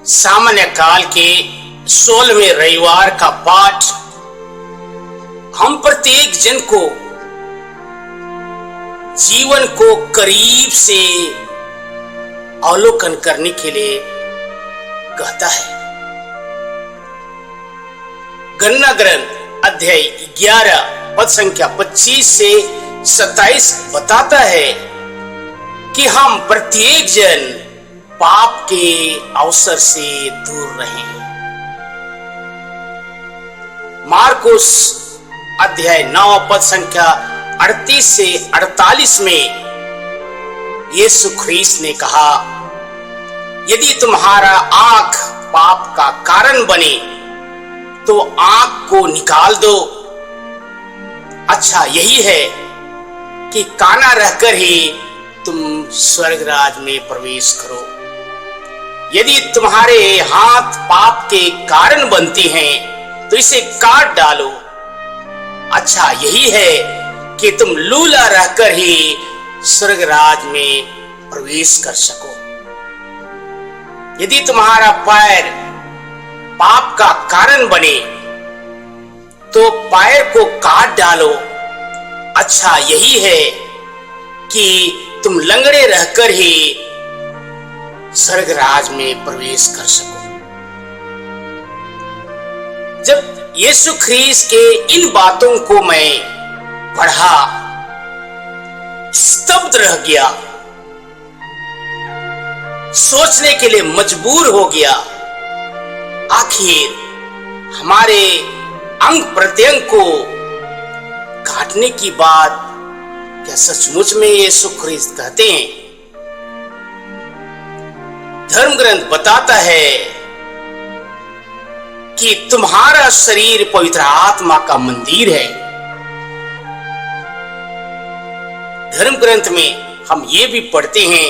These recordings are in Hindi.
सामान्य काल के 16वें रविवार का पाठ हम प्रत्येक जन को जीवन को करीब से अवलोकन करने के लिए कहता है। गणना ग्रंथ अध्याय 11 पद संख्या 25 से 27 बताता है कि हम प्रत्येक जन पाप के अवसर से दूर रहें। मार्कुस अध्याय 9 पद संख्या 38 से 48 में यीशु ख्रीस्त ने कहा, यदि तुम्हारा आंख पाप का कारण बने तो आंख को निकाल दो। अच्छा यही है कि काना रहकर ही तुम स्वर्ग राज में प्रवेश करो। यदि तुम्हारे हाथ पाप के कारण बनते हैं तो इसे काट डालो। अच्छा यही है कि तुम लूला रहकर ही स्वर्ग राज में प्रवेश कर सको। यदि तुम्हारा पैर पाप का कारण बने तो पैर को काट डालो। अच्छा यही है कि तुम लंगड़े रहकर ही स्वर्ग राज में प्रवेश कर सको। जब यीशु ख्रीस्त के इन बातों को मैं पढ़ा, स्तब्ध रह गया, सोचने के लिए मजबूर हो गया। आखिर हमारे अंग प्रत्यंग को काटने की बात क्या सचमुच में यीशु ख्रीस्त कहते हैं? धर्म ग्रंथ बताता है कि तुम्हारा शरीर पवित्र आत्मा का मंदिर है। धर्म ग्रंथ में हम ये भी पढ़ते हैं,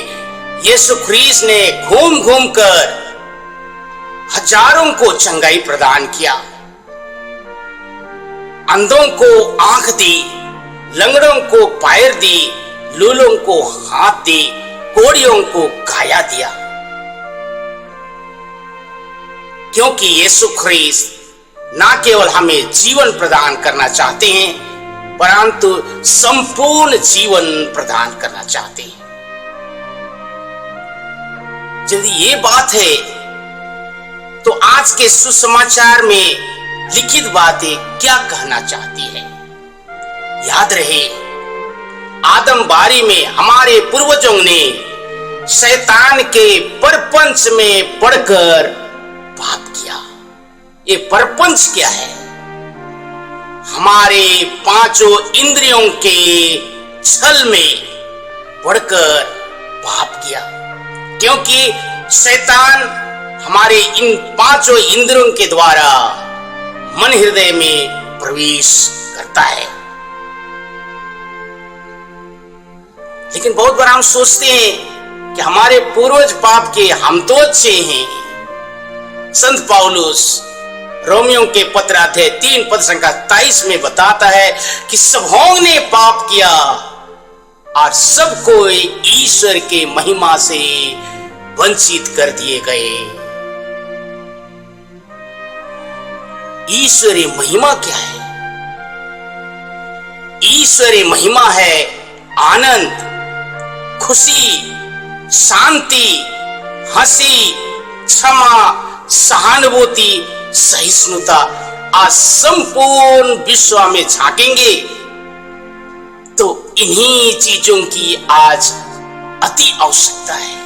यीशु ख्रीस्त ने घूम घूम कर हजारों को चंगाई प्रदान किया, अंधों को आंख दी, लंगड़ों को पैर दी, लूलों को हाथ दी, कोढ़ियों को काया दिया। क्योंकि यीशु ख्रीस्त ना केवल हमें जीवन प्रदान करना चाहते हैं परंतु संपूर्ण जीवन प्रदान करना चाहते हैं। यदि ये बात है तो आज के सुसमाचार में लिखित बातें क्या कहना चाहती है? याद रहे, आदम बारी में हमारे पूर्वजों ने शैतान के परपंच में पड़कर पाप किया। ये परपंच क्या है? हमारे पांचों इंद्रियों के छल में पड़कर पाप किया। क्योंकि शैतान हमारे इन पांचों इंद्रियों के द्वारा मन हृदय में प्रवेश करता है। लेकिन बहुत बार हम सोचते हैं कि हमारे पूर्वज पाप के, हम तो अच्छे हैं। संत पौलुस रोमियों के पत्र अध्याय 3 पद संख्या 23 में बताता है कि सबों ने पाप किया और सबको ईश्वर के महिमा से वंचित कर दिए गए। ईश्वरीय महिमा क्या है? ईश्वरीय महिमा है आनंद, खुशी, शांति, हंसी, क्षमा, सहानुभूति, सहिष्णुता। आज संपूर्ण विश्व में झांकेंगे तो इन्हीं चीजों की आज अति आवश्यकता है।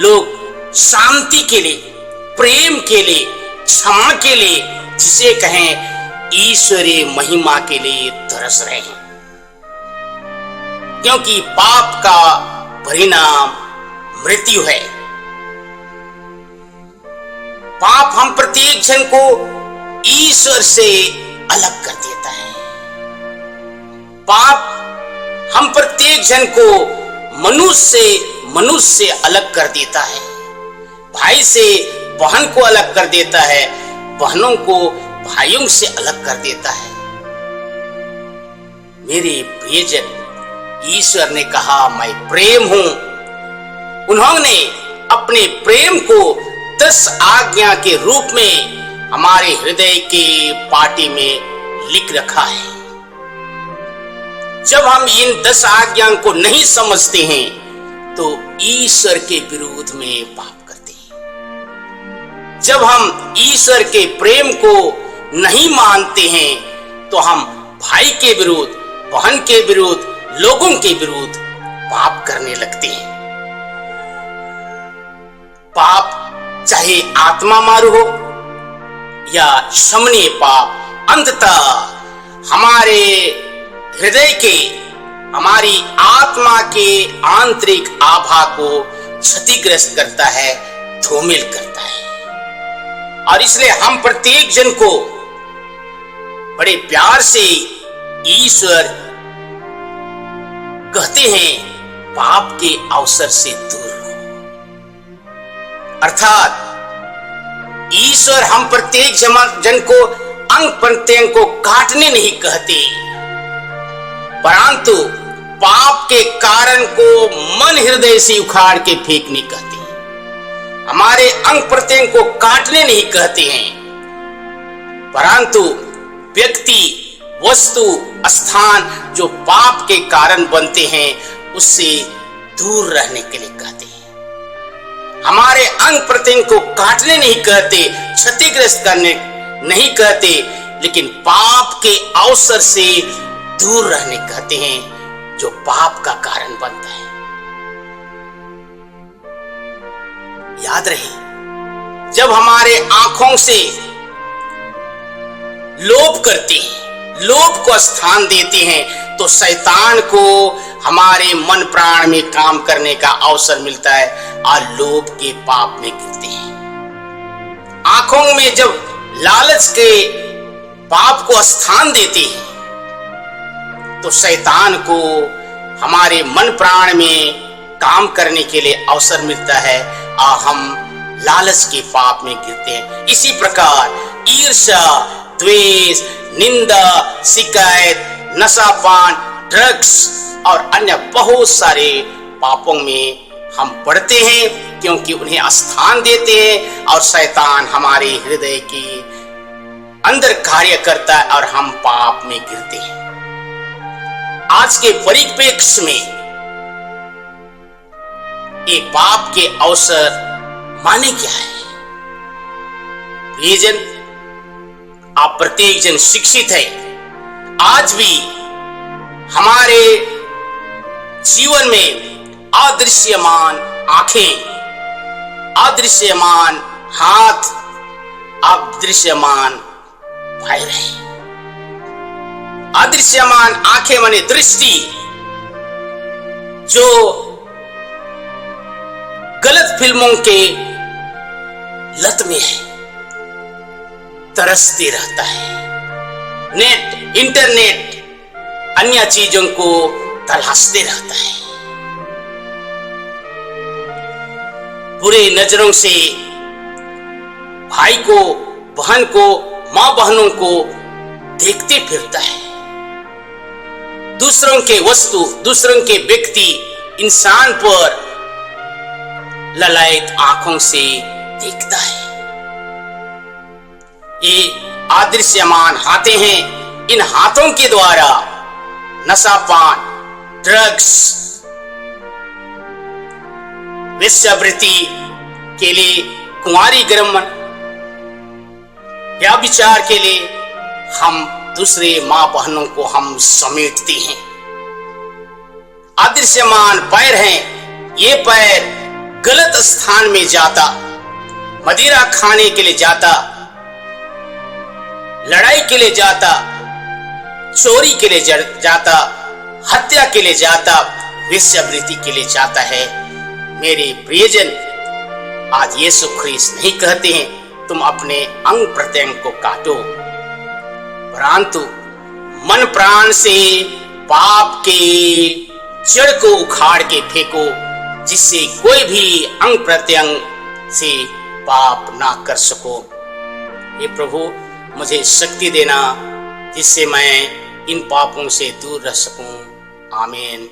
लोग शांति के लिए, प्रेम के लिए, क्षमा के लिए, जिसे कहें ईश्वरीय महिमा के लिए तरस रहे हैं। क्योंकि पाप का परिणाम मृत्यु है। पाप हम प्रत्येक जन को ईश्वर से अलग कर देता है। पाप हम प्रत्येक जन को मनुष्य से अलग कर देता है। भाई से बहन को अलग कर देता है, बहनों को भाइयों से अलग कर देता है। मेरे प्रियजन, ईश्वर ने कहा मैं प्रेम हूं। उन्होंने अपने प्रेम को 10 आज्ञा के रूप में हमारे हृदय के पाटी में लिख रखा है। जब हम इन 10 आज्ञा को नहीं समझते हैं तो ईश्वर के विरोध में पाप करते हैं। जब हम ईश्वर के प्रेम को नहीं मानते हैं तो हम भाई के विरुद्ध, बहन के विरुद्ध, लोगों के विरुद्ध पाप करने लगते हैं। पाप चाहे आत्मा मारू हो या शमनीय पाप, अंततः हमारे हृदय के, हमारी आत्मा के आंतरिक आभा को क्षतिग्रस्त करता है, धूमिल करता है। और इसलिए हम प्रत्येक जन को बड़े प्यार से ईश्वर कहते हैं, पाप के अवसर से दूर रहो। अर्थात ईश्वर हम प्रत्येक जन को अंग प्रत्यंग को काटने नहीं कहते, परंतु पाप के कारण को मन हृदय से उखाड़ के फेंकने कहते हैं। हमारे अंग प्रत्यंग को काटने नहीं कहते हैं, परंतु व्यक्ति, वस्तु, स्थान जो पाप के कारण बनते हैं उससे दूर रहने के लिए कहते हैं। हमारे अंग प्रत्यंग को काटने नहीं कहते, क्षतिग्रस्त करने नहीं कहते, लेकिन पाप के अवसर से दूर रहने कहते हैं जो पाप का कारण बनता है। याद रहे, जब हमारे आंखों से लोभ करते हैं, लोभ को स्थान देते हैं, तो शैतान को हमारे मन प्राण में काम करने का अवसर मिलता है और लोभ के पाप में गिरते हैं। आंखों में जब लालच के पाप को स्थान देते हैं तो शैतान को हमारे मन प्राण में काम करने के लिए अवसर मिलता है और हम लालच के पाप में गिरते हैं। इसी प्रकार ईर्ष्या, द्वेष, निंदा, शिकायत, नशापान, ड्रग्स और अन्य बहुत सारे पापों में हम पड़ते हैं, क्योंकि उन्हें स्थान देते हैं और शैतान हमारे हृदय के अंदर कार्य करता है और हम पाप में गिरते हैं। आज के परिप्रेक्ष्य में ये पाप के अवसर माने क्या है? प्रियजन, आप प्रत्येक जन शिक्षित है। आज भी हमारे जीवन में अदृश्यमान आंखें, अदृश्यमान हाथ, अदृश्यमान पैर है। अदृश्यमान आंखें माने दृष्टि, जो गलत फिल्मों के लत में है, तरसते रहता है। नेट, इंटरनेट, अन्य चीजों को तलाशते रहता है। बुरे नजरों से भाई को, बहन को, मां बहनों को देखते फिरता है। दूसरों के वस्तु, दूसरों के व्यक्ति, इंसान पर ललायत आंखों से देखता है। ये अदृश्यमान हाथें हैं। इन हाथों के द्वारा नशापान, ड्रग्स, वेश्यावृत्ति के लिए, कुंवारी गर्मन, व्यभिचार के लिए हम दूसरे मां बहनों को हम समेटते हैं। अदृश्यमान पैर हैं। ये पैर गलत स्थान में जाता, मदिरा खाने के लिए जाता, लड़ाई के लिए जाता, चोरी के लिए जाता, हत्या के लिए जाता, वेश्यावृत्ति के लिए जाता है। मेरे प्रियजन, आज यीशु ख्रीस्त नहीं कहते हैं तुम अपने अंग प्रत्यंग को काटो, परंतु मन प्राण से पाप के जड़ को उखाड़ के फेंको, जिससे कोई भी अंग प्रत्यंग से पाप ना कर सको। ये प्रभु मुझे शक्ति देना, जिससे मैं इन पापों से दूर रह सकूं। आमीन।